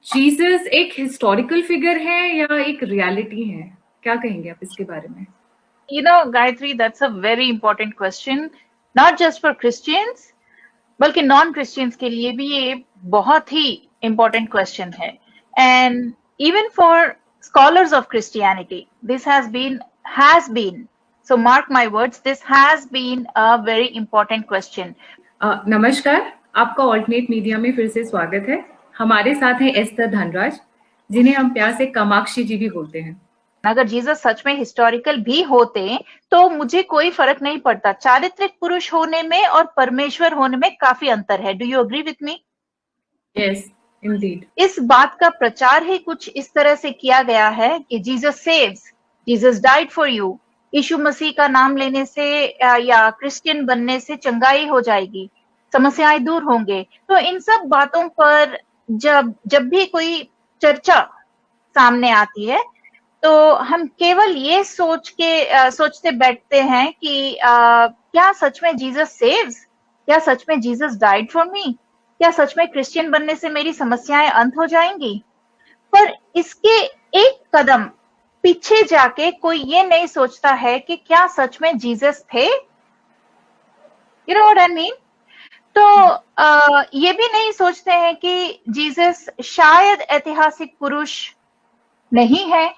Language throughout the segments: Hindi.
जीसस एक हिस्टोरिकल फिगर है या एक रियलिटी है? क्या कहेंगे आप इसके बारे में? Gayatri, that's a very important question, not just for Christians, बल्कि नॉन क्रिश्चियंस के लिए भी ये बहुत ही इम्पोर्टेंट क्वेश्चन है. And even for scholars of Christianity this has been so mark my words, this has been a very important question. नमस्कार, आपका ऑल्टरनेट मीडिया में फिर से स्वागत है. हमारे साथ हैं एस्तर धनराज, जिन्हें हम प्यार से कामाक्षी जी भी बोलते हैं. अगर जीसस सच में हिस्टोरिकल भी होते तो मुझे कोई फर्क नहीं पड़ता. चारित्रिक पुरुष होने में और परमेश्वर होने में काफी अंतर है. Do you agree with me? Yes, Indeed. इस बात का प्रचार ही कुछ इस तरह से किया गया है कि Jesus saves, Jesus died for you. Yeshu Masih का नाम लेने से या क्रिश्चियन बनने से चंगाई हो जाएगी, समस्याएं दूर होंगे. तो इन सब बातों पर जब भी कोई चर्चा सामने आती है तो हम केवल ये सोचते बैठते हैं कि क्या सच में जीसस सेव्स? क्या सच में जीसस डाइड फॉर मी? क्या सच में क्रिश्चियन बनने से मेरी समस्याएं अंत हो जाएंगी? पर इसके एक कदम पीछे जाके कोई ये नहीं सोचता है कि क्या सच में जीसस थे. You know what I mean? तो ये भी नहीं सोचते हैं कि जीसस शायद ऐतिहासिक पुरुष नहीं है.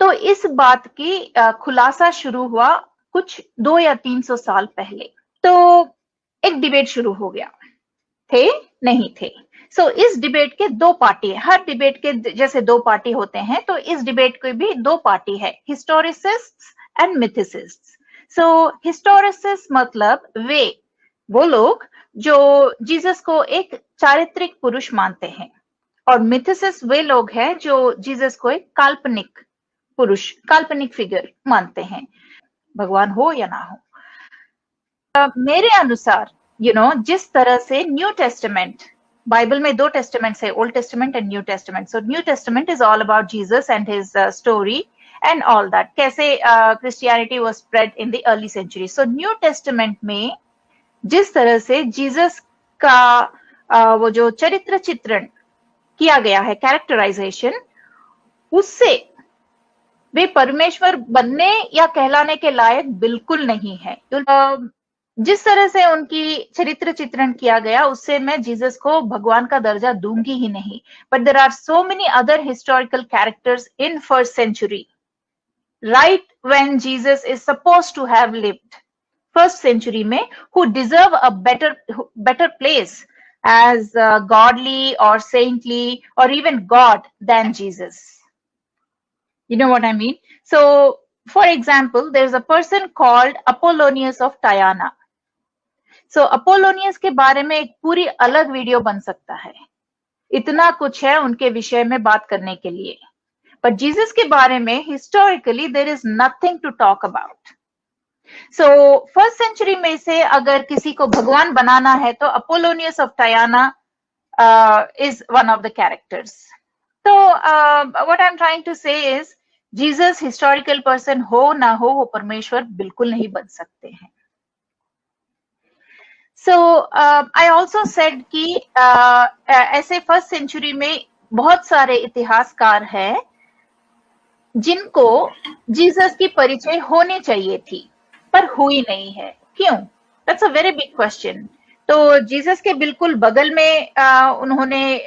तो इस बात की खुलासा शुरू हुआ कुछ 200 या 300 साल पहले. तो एक डिबेट शुरू हो गया, थे नहीं थे. सो इस डिबेट के दो पार्टी है. हर डिबेट के जैसे दो पार्टी होते हैं, तो इस डिबेट के भी दो पार्टी है, हिस्टोरिसिस्ट्स एंड मिथिसिस्ट्स. सो हिस्टोरिसिस्ट मतलब वो लोग जो जीसस को एक चारित्रिक पुरुष मानते हैं, और मिथिसिस्ट वे लोग हैं जो जीसस को एक काल्पनिक पुरुष, काल्पनिक फिगर मानते हैं, भगवान हो या ना हो. मेरे अनुसार जिस तरह से न्यू टेस्टामेंट, बाइबल में दो टेस्टामेंट्स है, Old Testament and New Testament. So New Testament is all about Jesus and his story and all that, कैसे Christianity was spread in the early century. So New Testament में जिस तरह से जीसस का वो जो चरित्र चित्रण किया गया है, कैरेक्टराइजेशन, उससे वे परमेश्वर बनने या कहलाने के लायक बिल्कुल नहीं है. जिस तरह से उनकी चरित्र चित्रण किया गया, उससे मैं जीसस को भगवान का दर्जा दूंगी ही नहीं. But there are so many other historical characters in first century, right when Jesus is supposed to have lived first century में, who deserve a better place as godly or saintly or even God than Jesus. You know what I mean? So, for example, there's a person called Apollonius of Tyana. So, Apollonius के बारे में एक पूरी अलग वीडियो बन सकता है. इतना कुछ है उनके विषय में बात करने के लिए. But Jesus के बारे में historically there is nothing to talk about. So, first century में से अगर किसी को भगवान बनाना है तो Apollonius of Tyana is one of the characters. So, what I'm trying to say is, Jesus historical person हो ना हो, वो परमेश्वर बिल्कुल नहीं बन सकते हैं. So, I also said कि ऐसे फर्स्ट सेंचुरी में बहुत सारे इतिहासकार हैं जिनको जीसस की परिचय होनी चाहिए थी, पर हुई नहीं है. क्यों? That's a very big question. तो जीसस के बिल्कुल बगल में उन्होंने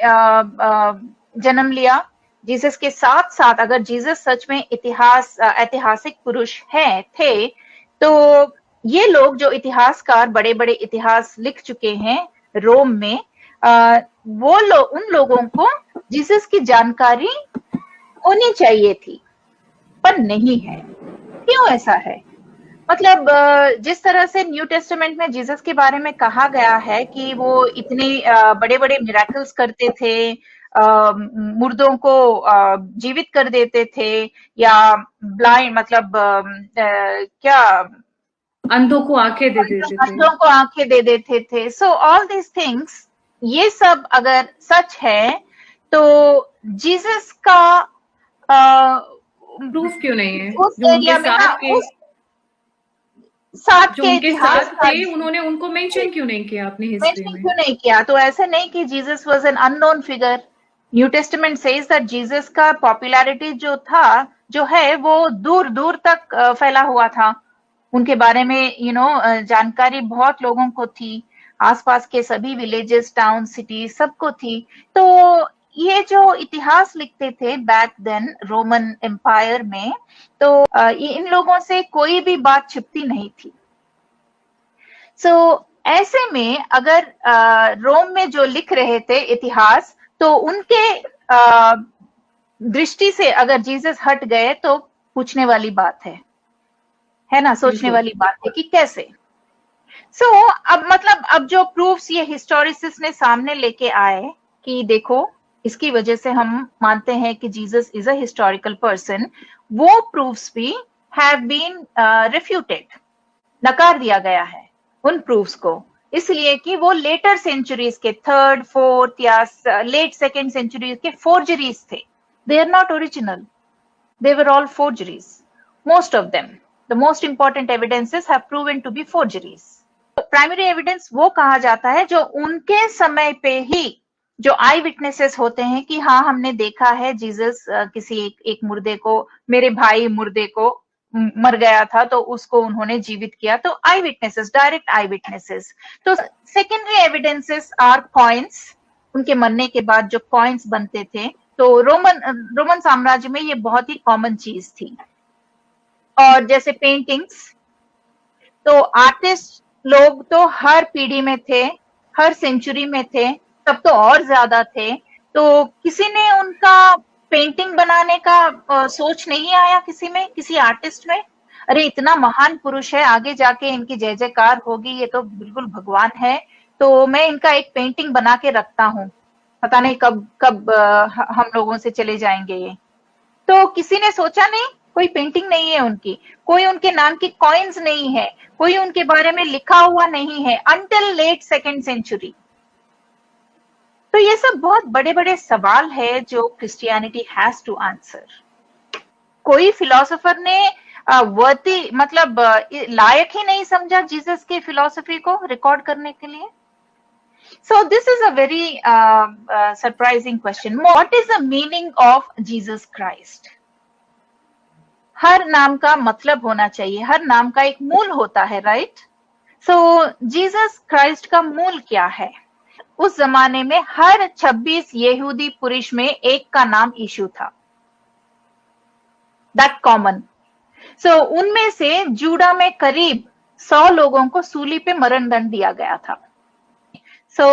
जन्म लिया. जीसस के साथ साथ अगर जीसस सच में ऐतिहासिक पुरुष थे, तो ये लोग जो इतिहासकार बड़े बड़े इतिहास लिख चुके हैं रोम में, उन लोगों को जीसस की जानकारी होनी चाहिए थी, पर नहीं है. क्यों ऐसा है? मतलब जिस तरह से न्यू टेस्टामेंट में जीसस के बारे में कहा गया है कि वो इतने बड़े बड़े मिरेकल्स करते थे, मुर्दों को जीवित कर देते थे, या ब्लाइंड मतलब क्या, अंधों को आंखें दे देते थे. अंधों को आंखें दे देते थे. सो ऑल दिस थिंग्स, ये सब अगर सच है तो जीसस का प्रूफ क्यों नहीं है? उस एरिया में, जो उनके साथ थे, उन्होंने उनको मेंशन क्यों नहीं किया अपनी हिस्ट्री में? क्यों नहीं किया? तो ऐसे नहीं कि Jesus was an unknown figure. New testament says that Jesus का पॉपुलैरिटी जो है वो दूर दूर तक फैला हुआ था। उनके बारे में जानकारी बहुत लोगों को थी, आसपास के सभी विलेजेस, टाउन, सिटी सबको थी। तो ये जो इतिहास लिखते थे बैक देन रोमन एम्पायर में, तो इन लोगों से कोई भी बात छिपती नहीं थी। सो ऐसे में अगर रोम में जो लिख रहे थे इतिहास, तो उनके दृष्टि से अगर जीसस हट गए तो पूछने वाली बात है ना, सोचने वाली बात है कि कैसे। अब जो प्रूफ्स ये हिस्टोरिसिस्ट ने सामने लेके आए कि देखो इसकी वजह से हम मानते हैं कि Jesus is a historical person, वो प्रूफ्स भी हैव बीन रिफ्यूटेड, नकार दिया गया है उन प्रूफ्स को, इसलिए कि वो लेटर सेंचुरीज के, थर्ड, फोर्थ या लेट सेकेंड सेंचुरीज के फोर्जरीज थे। They are not original, they were all forgeries, most of them. The most important evidences have proven to be forgeries. Primary evidence वो कहा जाता है जो उनके समय पे ही जो आई विटनेसेस होते हैं कि हाँ हमने देखा है जीसस किसी एक मुर्दे को, मेरे भाई मुर्दे को मर गया था तो उसको उन्होंने जीवित किया, तो आई विटनेसेस, डायरेक्ट आई विटनेसेस। तो सेकेंडरी एविडेंसेस आर कॉइन्स, उनके मरने के बाद जो कॉइन्स बनते थे, तो रोमन साम्राज्य में ये बहुत ही कॉमन चीज थी। और जैसे पेंटिंग्स, तो आर्टिस्ट लोग तो हर पीढ़ी में थे, हर सेंचुरी में थे, तब तो और ज्यादा थे। तो किसी ने उनका पेंटिंग बनाने का सोच नहीं आया किसी में, किसी आर्टिस्ट में, अरे इतना महान पुरुष है, आगे जाके इनकी जय जयकार होगी, ये तो बिल्कुल भगवान है, तो मैं इनका एक पेंटिंग बना के रखता हूँ, पता नहीं कब कब हम लोगों से चले जाएंगे ये। तो किसी ने सोचा नहीं, कोई पेंटिंग नहीं है उनकी, कोई उनके नाम की कॉइन्स नहीं है, कोई उनके बारे में लिखा हुआ नहीं है अंटिल लेट सेकेंड सेंचुरी। तो ये सब बहुत बड़े बड़े सवाल है जो क्रिश्चियनिटी हैज टू आंसर। कोई फिलोसोफर ने वर्ती मतलब लायक ही नहीं समझा जीसस के फिलोसफी को रिकॉर्ड करने के लिए। So this is a very surprising question. What is the meaning of Jesus Christ? हर नाम का मतलब होना चाहिए, हर नाम का एक मूल होता है, राइट? So जीसस क्राइस्ट का मूल क्या है? उस जमाने में हर 26 यहूदी पुरुष में एक का नाम यीशु था, दैट कॉमन। So उनमें से जूडा में करीब 100 लोगों को सूली पे मरण दंड दिया गया था। So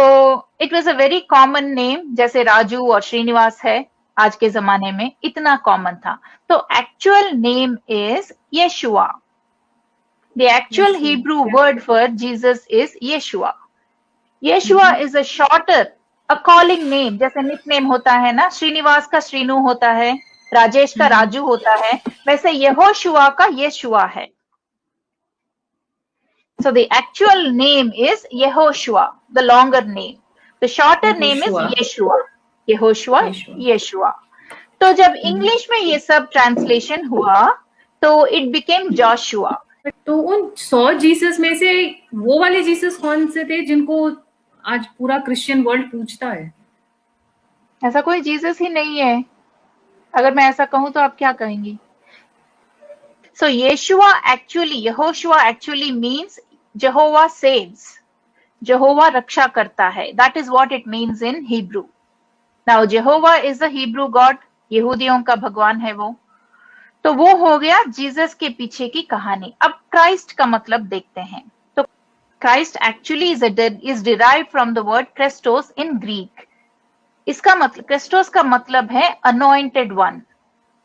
it was a very common name, जैसे राजू और श्रीनिवास है आज के जमाने में, इतना कॉमन था। तो actual name is Yeshua. The actual Hebrew word for Jesus is Yeshua. Yeshua is a shorter, a calling name, जैसे nickname होता है ना, श्रीनिवास का श्रीनु होता है, राजेश का राजू होता है, वैसे यहोशुआ का येशुआ है। So the actual name is Yehoshua, the longer name. The shorter name is Yeshua. Yehoshua, Yeshua. तो जब इंग्लिश में ये सब ट्रांसलेशन हुआ तो it became Joshua. तो उन 100 जीसस में से वो वाले जीसस कौन से थे जिनको आज पूरा क्रिश्चियन वर्ल्ड पूछता है? ऐसा कोई जीसस ही नहीं है। अगर मैं ऐसा कहूं तो आप क्या कहेंगी? So Yeshua actually, Yehoshua actually means Jehovah saves. Jehovah रक्षा करता है. That is what it means in Hebrew. Now Jehovah is the Hebrew God. यहूदियों का भगवान है वो। तो वो हो गया जीसस के पीछे की कहानी। अब क्राइस्ट का मतलब देखते हैं। तो Christ actually is derived from the word Christos in Greek. इसका मतलब, क्रिस्टोस का मतलब है anointed one.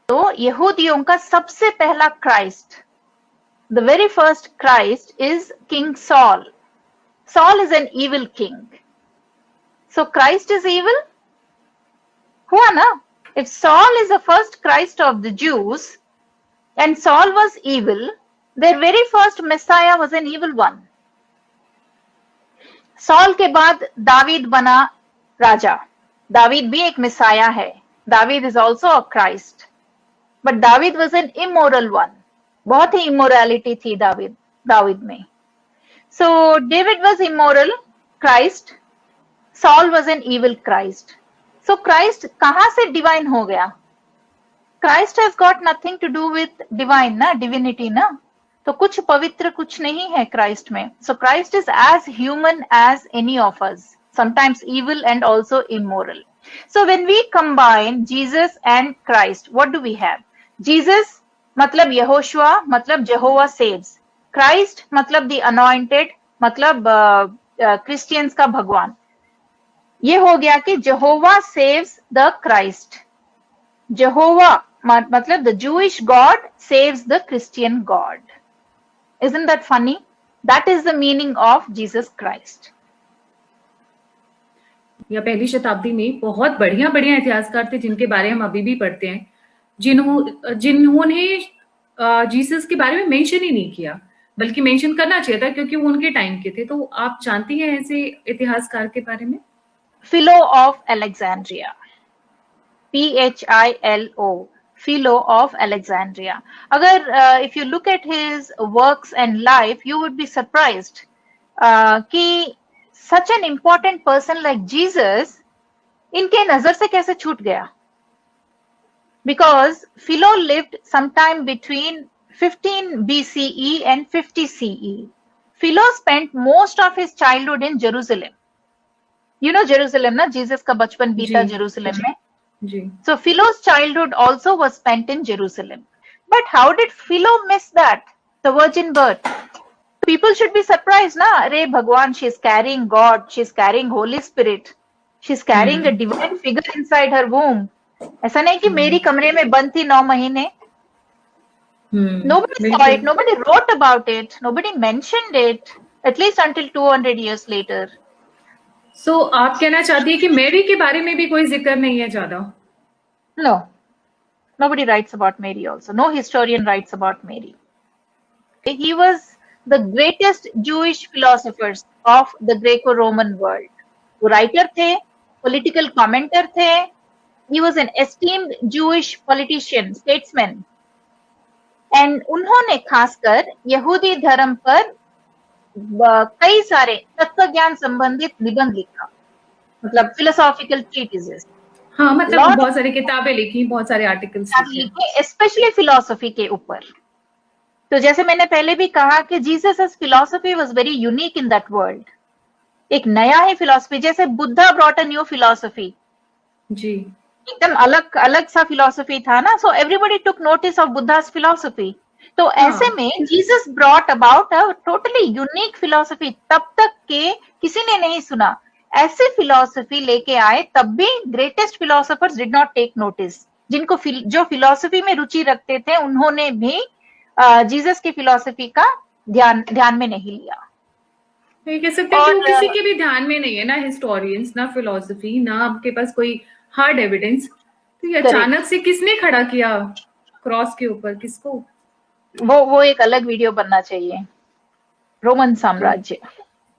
तो यहूदियों का सबसे पहला Christ, the very first Christ is King Saul. Saul is an evil king. So Christ is evil? हुआ ना? If Saul is the first Christ of the Jews and Saul was evil, their very first Messiah was an evil one. Saul के बाद दावीद बना राजा। दावीद भी एक मिसाया है। David is also a Christ. But David was an immoral one. बहुत ही immorality थी दावीद में। So David was immoral Christ. Saul was an evil Christ. So Christ कहां से डिवाइन हो गया? Christ has got nothing to do with divine ना, डिविनिटी ना, तो कुछ पवित्र कुछ नहीं है क्राइस्ट में. So Christ is as human as any of us, sometimes evil and also immoral. So when we combine Jesus and Christ, what do we have? Jesus मतलब यहोशुआ, मतलब Jehovah saves. Christ मतलब the anointed, मतलब क्रिश्चियंस का भगवान. ये हो गया कि Jehovah saves the Christ. Jehovah मतलब the Jewish God saves the Christian God. Isn't that funny? That is the meaning of Jesus Christ. या पहली शताब्दी में बहुत बढ़िया बढ़िया इतिहासकार थे जिनके बारे में हम अभी भी पढ़ते हैं, जिन्होंने जीसस के बारे में मेंशन ही नहीं किया, बल्कि मेंशन करना चाहिए था क्योंकि वो उनके टाइम के थे. तो आप जानती हैं ऐसे इतिहासकार के बारे में? Philo of Alexandria, PHILO, Philo of Alexandria. अगर if you look at his works and life, you would be surprised कि such an important person like Jesus इनके नजर से कैसे छूट गया? Because Philo lived sometime between 15 BCE and 50 CE. Philo spent most of his childhood in Jerusalem. You know Jerusalem ना, Jesus का बचपन बीता जेरूसलम में. So Philo's childhood also was spent in Jerusalem. But how did Philo miss that? The virgin birth. People should be surprised na, अरे भगवान, she is carrying God, she is carrying Holy Spirit, she is carrying a divine figure inside her womb. ऐसा नहीं कि मेरी कमरे में बंद थी 9 महीने. Nobody saw it, nobody wrote about it, nobody mentioned it, at least until 200 years later. So आप कहना चाहती है कि मैरी के बारे में भी कोई जिक्र नहीं है ज्यादा? No, nobody writes about Mary also. No historian writes about Mary. He was the greatest Jewish philosophers of the Greco-Roman world. वो writer थे, political commenter थे. He was an esteemed Jewish politician, statesman. And उन्होंने खासकर यहूदी धर्म पर कई सारे तत्व ज्ञान संबंधित निबंध लिखा, मतलब philosophical treatises. हाँ, मतलब बहुत सारी किताबें लिखी, बहुत सारे आर्टिकल्स लिखे, स्पेशली फिलोसफी के ऊपर. तो जैसे मैंने पहले भी कहा कि Jesus philosophy was very unique in that world. एक नया ही फिलोसफी, जैसे Buddha brought a new philosophy. जी, एकदम अलग अलग सा फिलोसफी था ना. So everybody took notice of Buddha's philosophy. तो ऐसे में Jesus brought about a totally unique philosophy. तब तक के किसी ने नहीं सुना. ऐसे फिलोसफी लेके आए, तब भी greatest philosophers did not take notice. जिनको जो फिलोसफी में रुचि रखते थे, उन्होंने भी जीसस की फिलोसफी का ध्यान में नहीं लिया. ये कह सकते हैं कि वो किसी के भी ध्यान में नहीं है, ना हिस्टोरियंस, ना फिलोसफी, ना आपके पास कोई हार्ड एविडेंस. तो ये अचानक से किसने खड़ा किया क्रॉस के ऊपर, किसको? वो एक अलग वीडियो बनना चाहिए. रोमन साम्राज्य.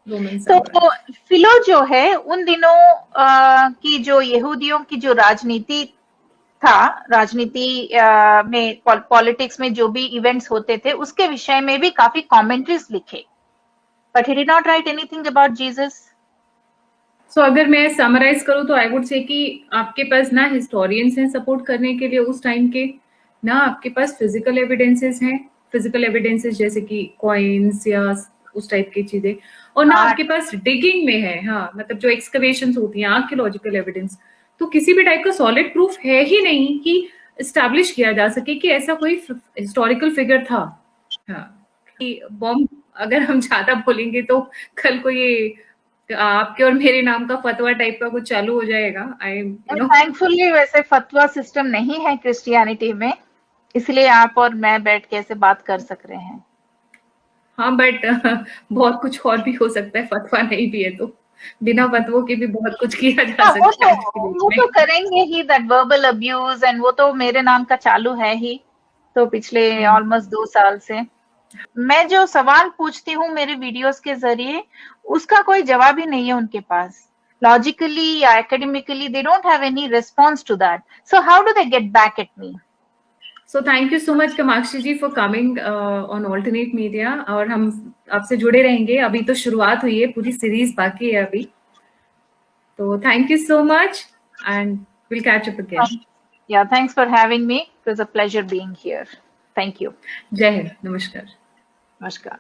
तो फिलो जो है, उन दिनों की जो यहूदियों की जो राजनीति था, राजनीति में पॉलिटिक्स में जो भी इवेंट्स होते थे, उसके विषय में भी काफी कमेंट्रीज लिखे. But he did not write anything about Jesus. So अगर मैं समराइज करूं तो आई वुड से कि आपके पास ना हिस्टोरियंस हैं सपोर्ट करने के लिए उस टाइम के, ना आपके पास फिजिकल एविडेंसेस हैं, फिजिकल एविडेंसेस जैसे कि कॉइन्स या उस टाइप की चीजें, और ना आपके पास डिगिंग में है, हाँ, मतलब जो एक्सकवेशंस होती हैं, आर्कियोलॉजिकल एविडेंस. तो किसी भी टाइप का सॉलिड प्रूफ है ही नहीं कि एस्टैब्लिश किया जा सके कि ऐसा कोई हिस्टोरिकल फिगर था. हाँ, कि बॉम्ब अगर हम ज्यादा बोलेंगे तो कल को ये आपके और मेरे नाम का फतवा टाइप का कुछ चालू हो जाएगा. थैंकफुली वैसे फतवा सिस्टम नहीं है क्रिश्चियनिटी में, इसलिए आप और मैं बैठ के ऐसे बात कर सक रहे हैं. हाँ, बट बहुत कुछ और भी हो सकता है, फतवा नहीं भी है तो बिना फतवों के भी बहुत कुछ किया जा सकता है. वो तो करेंगे ही, दैट वर्बल अब्यूज, एंड वो तो मेरे नाम का चालू है ही, तो पिछले ऑलमोस्ट 2 साल से. मैं जो सवाल पूछती हूँ मेरे वीडियोस के जरिए, उसका कोई जवाब ही नहीं है उनके पास. लॉजिकली या academically they don't have any response to that. So how do they get back at me? So thank you so much Kamakshi ji for coming on alternate media, और हम आपसे जुड़े रहेंगे. अभी तो शुरुआत हुई है, पूरी सीरीज बाकी है अभी, तो thank you so much. and we'll catch up again. Yeah, thanks for having me. It was a pleasure being here. Thank you. Jai Hind. Namaskar. Namaskar.